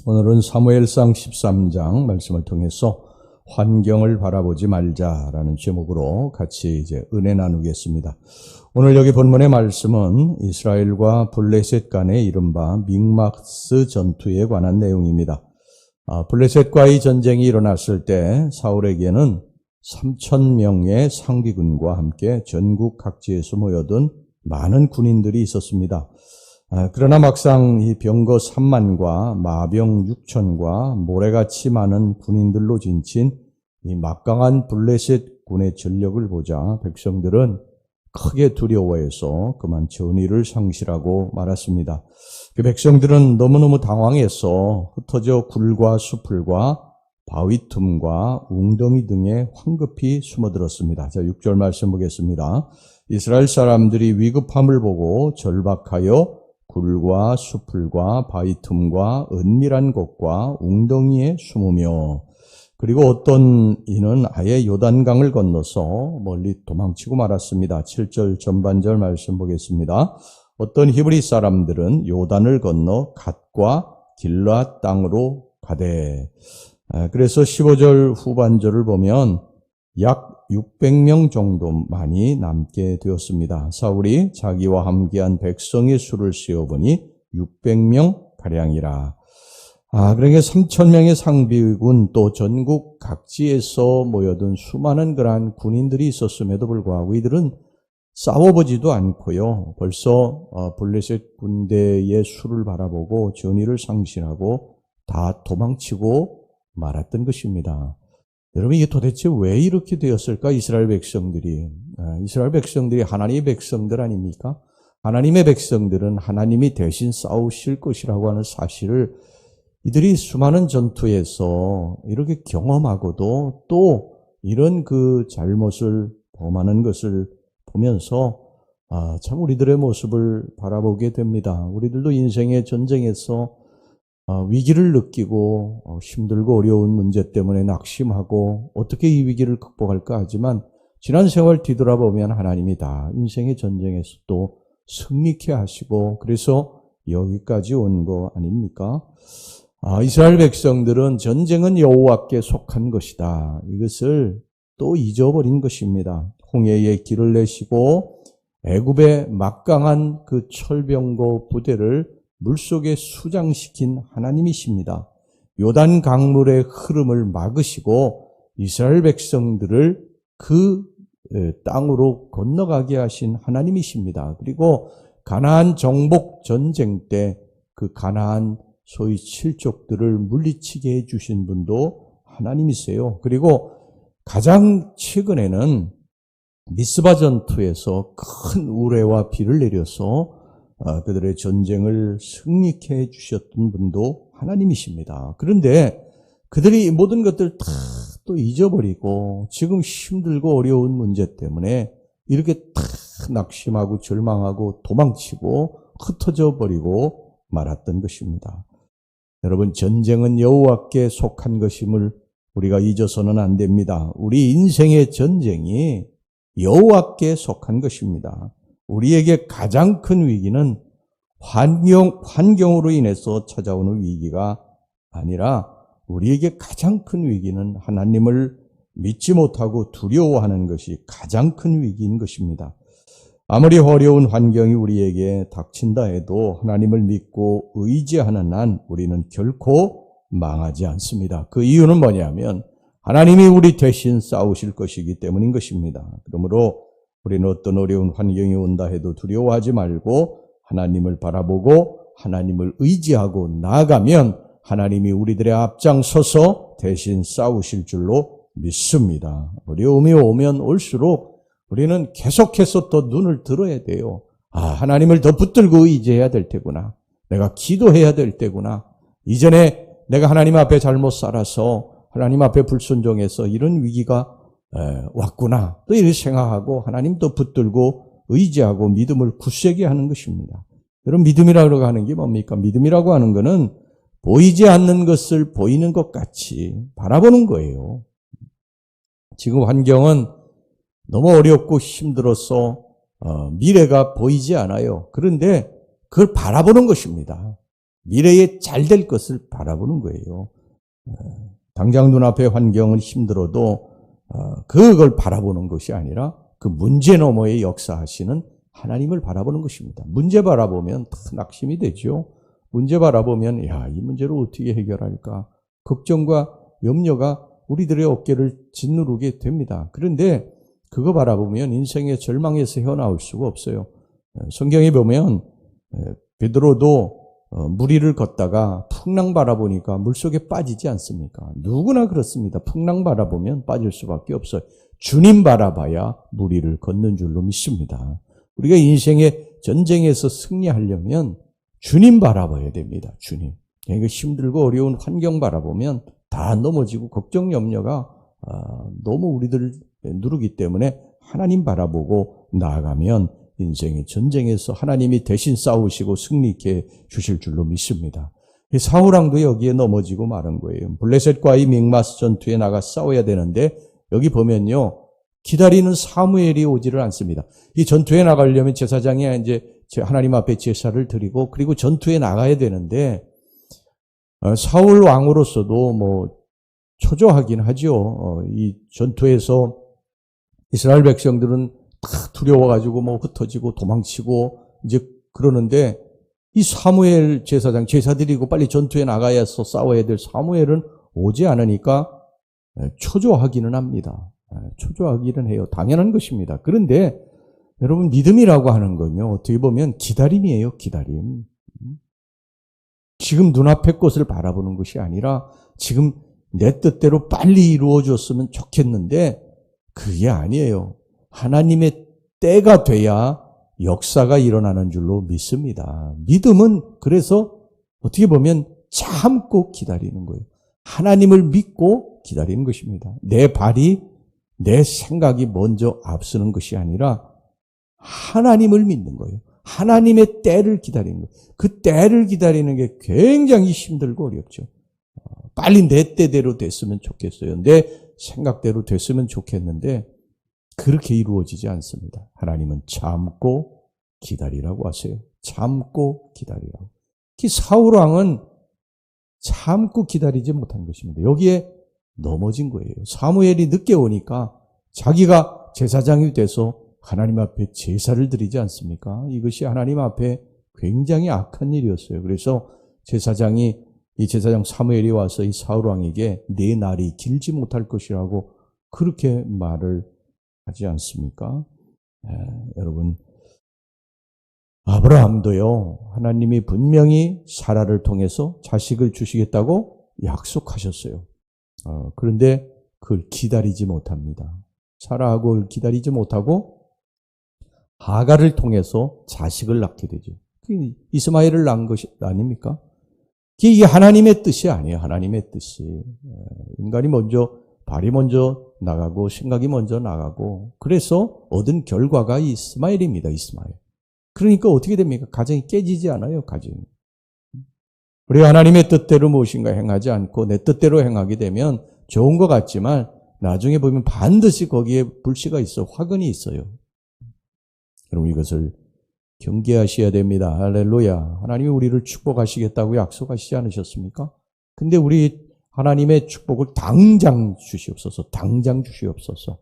오늘은 사무엘상 13장 말씀을 통해서 환경을 바라보지 말자라는 제목으로 같이 은혜 나누겠습니다. 오늘 여기 본문의 말씀은 이스라엘과 블레셋 간의 이른바 믹마스 전투에 관한 내용입니다. 블레셋과의 전쟁이 일어났을 때 사울에게는 3,000명의 상비군과 함께 전국 각지에서 모여든 많은 군인들이 있었습니다. 그러나 막상 이 병거 3만과 마병 6천과 모래같이 많은 군인들로 진친 이 막강한 블레셋 군의 전력을 보자 백성들은 크게 두려워해서 그만 전의를 상실하고 말았습니다. 그 백성들은 너무너무 당황해서 흩어져 굴과 수풀과 바위 틈과 웅덩이 등에 황급히 숨어들었습니다. 자, 6절 말씀 보겠습니다. 이스라엘 사람들이 위급함을 보고 절박하여 굴과 수풀과 바위 틈과 은밀한 곳과 웅덩이에 숨으며, 그리고 어떤 이는 아예 요단강을 건너서 멀리 도망치고 말았습니다. 7절 전반절 말씀 보겠습니다. 어떤 히브리 사람들은 요단을 건너 갓과 길라 땅으로 가되, 그래서 15절 후반절을 보면 약 600명 정도만이 남게 되었습니다. 사울이 자기와 함께한 백성의 수를 세어보니 600명 가량이라. 그러니까 3,000명의 상비군, 또 전국 각지에서 모여든 수많은 그러한 군인들이 있었음에도 불구하고 이들은 싸워보지도 않고요, 벌써 블레셋 군대의 수를 바라보고 전의를 상실하고 다 도망치고 말았던 것입니다. 여러분, 이게 도대체 왜 이렇게 되었을까? 이스라엘 백성들이 하나님의 백성들 아닙니까? 하나님의 백성들은 하나님이 대신 싸우실 것이라고 하는 사실을 이들이 수많은 전투에서 이렇게 경험하고도 또 이런 그 잘못을 범하는 것을 보면서 참 우리들의 모습을 바라보게 됩니다. 우리들도 인생의 전쟁에서 위기를 느끼고 힘들고 어려운 문제 때문에 낙심하고 어떻게 이 위기를 극복할까 하지만 지난 세월 뒤돌아보면 하나님이 다 인생의 전쟁에서 또 승리케 하시고 그래서 여기까지 온 거 아닙니까? 이스라엘 백성들은 전쟁은 여호와께 속한 것이다, 이것을 또 잊어버린 것입니다. 홍해의 길을 내시고 애굽의 막강한 그 철병거 부대를 물속에 수장시킨 하나님이십니다. 요단 강물의 흐름을 막으시고 이스라엘 백성들을 그 땅으로 건너가게 하신 하나님이십니다. 그리고 가나안 정복 전쟁 때 그 가나안 소위 칠족들을 물리치게 해주신 분도 하나님이세요. 그리고 가장 최근에는 미스바 전투에서 큰 우레와 비를 내려서 그들의 전쟁을 승리케 해주셨던 분도 하나님이십니다. 그런데 그들이 모든 것들 다 또 잊어버리고 지금 힘들고 어려운 문제 때문에 이렇게 다 낙심하고 절망하고 도망치고 흩어져 버리고 말았던 것입니다. 여러분, 전쟁은 여호와께 속한 것임을 우리가 잊어서는 안 됩니다. 우리 인생의 전쟁이 여호와께 속한 것입니다. 우리에게 가장 큰 위기는 환경으로 인해서 찾아오는 위기가 아니라 우리에게 가장 큰 위기는 하나님을 믿지 못하고 두려워하는 것이 가장 큰 위기인 것입니다. 아무리 어려운 환경이 우리에게 닥친다 해도 하나님을 믿고 의지하는 한 우리는 결코 망하지 않습니다. 그 이유는 뭐냐면 하나님이 우리 대신 싸우실 것이기 때문인 것입니다. 그러므로 우리는 어떤 어려운 환경이 온다 해도 두려워하지 말고 하나님을 바라보고 하나님을 의지하고 나아가면 하나님이 우리들의 앞장서서 대신 싸우실 줄로 믿습니다. 어려움이 오면 올수록 우리는 계속해서 더 눈을 들어야 돼요. 하나님을 더 붙들고 의지해야 될 때구나. 내가 기도해야 될 때구나. 이전에 내가 하나님 앞에 잘못 살아서 하나님 앞에 불순종해서 이런 위기가 왔구나. 또 이렇게 생각하고 하나님 더 붙들고 의지하고 믿음을 굳세게 하는 것입니다. 여러분, 믿음이라고 하는 게 뭡니까? 믿음이라고 하는 것은 보이지 않는 것을 보이는 것 같이 바라보는 거예요. 지금 환경은 너무 어렵고 힘들어서 미래가 보이지 않아요. 그런데 그걸 바라보는 것입니다. 미래에 잘 될 것을 바라보는 거예요. 당장 눈앞의 환경은 힘들어도 그걸 바라보는 것이 아니라 그 문제 너머에 역사하시는 하나님을 바라보는 것입니다. 문제 바라보면 다 낙심이 되죠. 문제 바라보면 이 문제를 어떻게 해결할까? 걱정과 염려가 우리들의 어깨를 짓누르게 됩니다. 그런데 그거 바라보면 인생의 절망에서 헤어나올 수가 없어요. 성경에 보면 베드로도 무리를 걷다가 풍랑 바라보니까 물속에 빠지지 않습니까? 누구나 그렇습니다. 풍랑 바라보면 빠질 수밖에 없어요. 주님 바라봐야 무리를 걷는 줄로 믿습니다. 우리가 인생의 전쟁에서 승리하려면 주님 바라봐야 됩니다. 주님. 그러니까 힘들고 어려운 환경 바라보면 다 넘어지고 걱정 염려가 너무 우리들을 누르기 때문에 하나님 바라보고 나아가면 인생의 전쟁에서 하나님이 대신 싸우시고 승리케 주실 줄로 믿습니다. 사울왕도 여기에 넘어지고 마른 거예요. 블레셋과의 믹마스 전투에 나가 싸워야 되는데 여기 보면요. 기다리는 사무엘이 오지를 않습니다. 이 전투에 나가려면 제사장이 이제 하나님 앞에 제사를 드리고 그리고 전투에 나가야 되는데 사울 왕으로서도 초조하긴 하죠. 이 전투에서 이스라엘 백성들은 다 두려워가지고 흩어지고 도망치고 이제 그러는데 이 사무엘 제사장 제사 드리고 빨리 전투에 나가야 해서 싸워야 될 사무엘은 오지 않으니까 초조하기는 합니다. 초조하기는 해요. 당연한 것입니다. 그런데 여러분 믿음이라고 하는 건요. 어떻게 보면 기다림이에요. 기다림. 지금 눈앞의 것을 바라보는 것이 아니라 지금 내 뜻대로 빨리 이루어졌으면 좋겠는데 그게 아니에요. 하나님의 때가 돼야 역사가 일어나는 줄로 믿습니다. 믿음은 그래서 어떻게 보면 참고 기다리는 거예요. 하나님을 믿고 기다리는 것입니다. 내 발이 내 생각이 먼저 앞서는 것이 아니라 하나님을 믿는 거예요. 하나님의 때를 기다리는 거예요. 그 때를 기다리는 게 굉장히 힘들고 어렵죠. 빨리 내 때대로 됐으면 좋겠어요. 내 생각대로 됐으면 좋겠는데 그렇게 이루어지지 않습니다. 하나님은 참고 기다리라고 하세요. 참고 기다리라고. 특히 사울왕은 참고 기다리지 못한 것입니다. 여기에 넘어진 거예요. 사무엘이 늦게 오니까 자기가 제사장이 돼서 하나님 앞에 제사를 드리지 않습니까? 이것이 하나님 앞에 굉장히 악한 일이었어요. 그래서 이 제사장 사무엘이 와서 이 사울왕에게 내 날이 길지 못할 것이라고 그렇게 말을 하지 않습니까? 여러분, 아브라함도요, 하나님이 분명히 사라를 통해서 자식을 주시겠다고 약속하셨어요. 그런데 그걸 기다리지 못합니다. 사라하고 기다리지 못하고 하갈을 통해서 자식을 낳게 되죠. 이스마엘을 낳은 것이 아닙니까? 이게 하나님의 뜻이 아니에요. 하나님의 뜻이. 인간이 발이 먼저 나가고 생각이 먼저 나가고 그래서 얻은 결과가 이스마엘입니다. 이스마엘. 그러니까 어떻게 됩니까? 가정이 깨지지 않아요. 가정이. 우리가 하나님의 뜻대로 무엇인가 행하지 않고 내 뜻대로 행하게 되면 좋은 것 같지만 나중에 보면 반드시 거기에 불씨가 있어 화근이 있어요. 여러분 이것을 경계하셔야 됩니다. 할렐루야. 하나님이 우리를 축복하시겠다고 약속하시지 않으셨습니까? 근데 우리 하나님의 축복을 당장 주시옵소서. 당장 주시옵소서.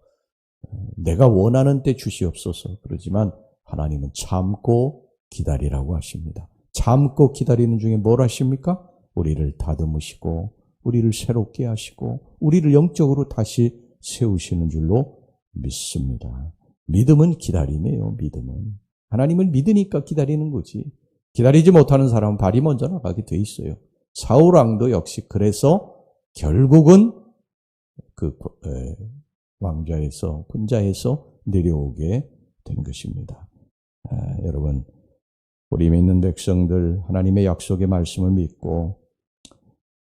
내가 원하는 때 주시옵소서. 그러지만 하나님은 참고 기다리라고 하십니다. 참고 기다리는 중에 뭘 하십니까? 우리를 다듬으시고 우리를 새롭게 하시고 우리를 영적으로 다시 세우시는 줄로 믿습니다. 믿음은 기다림이에요. 믿음은. 하나님을 믿으니까 기다리는 거지. 기다리지 못하는 사람은 발이 먼저 나가게 돼 있어요. 사울왕도 역시 그래서 결국은 그 왕좌에서 군자에서 내려오게 된 것입니다. 여러분 우리 믿는 백성들 하나님의 약속의 말씀을 믿고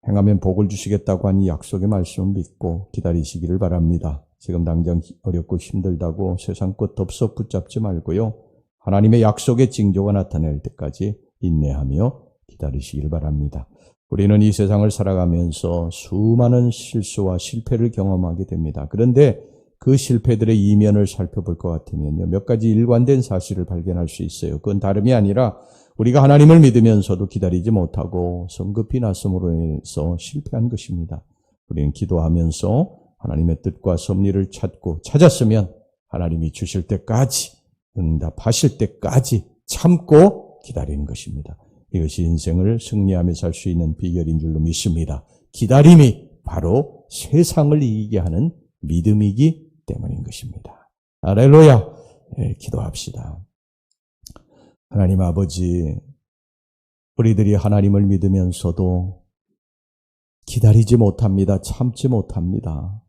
행하면 복을 주시겠다고 한 이 약속의 말씀을 믿고 기다리시기를 바랍니다. 지금 당장 어렵고 힘들다고 세상 것 덥석 붙잡지 말고요. 하나님의 약속의 징조가 나타날 때까지 인내하며 기다리시길 바랍니다. 우리는 이 세상을 살아가면서 수많은 실수와 실패를 경험하게 됩니다. 그런데 그 실패들의 이면을 살펴볼 것 같으면요. 몇 가지 일관된 사실을 발견할 수 있어요. 그건 다름이 아니라 우리가 하나님을 믿으면서도 기다리지 못하고 성급히 났음으로 인해서 실패한 것입니다. 우리는 기도하면서 하나님의 뜻과 섭리를 찾고 찾았으면 하나님이 주실 때까지, 응답하실 때까지 참고 기다리는 것입니다. 이것이 인생을 승리하며 살 수 있는 비결인 줄로 믿습니다. 기다림이 바로 세상을 이기게 하는 믿음이기 때문인 것입니다. 할렐루야. 기도합시다. 하나님 아버지, 우리들이 하나님을 믿으면서도 기다리지 못합니다. 참지 못합니다.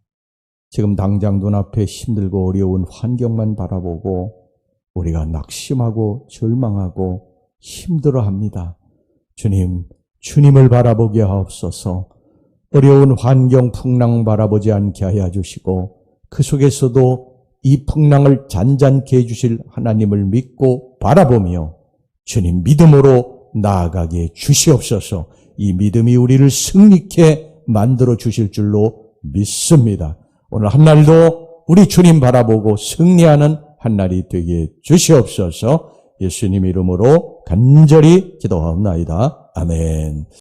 지금 당장 눈앞에 힘들고 어려운 환경만 바라보고 우리가 낙심하고 절망하고 힘들어합니다. 주님, 주님을 바라보게 하옵소서. 어려운 환경 풍랑 바라보지 않게 하여 주시고 그 속에서도 이 풍랑을 잔잔케 해주실 하나님을 믿고 바라보며 주님 믿음으로 나아가게 주시옵소서. 이 믿음이 우리를 승리케 만들어 주실 줄로 믿습니다. 오늘 한날도 우리 주님 바라보고 승리하는 한날이 되게 주시옵소서. 예수님 이름으로 간절히 기도하옵나이다. 아멘.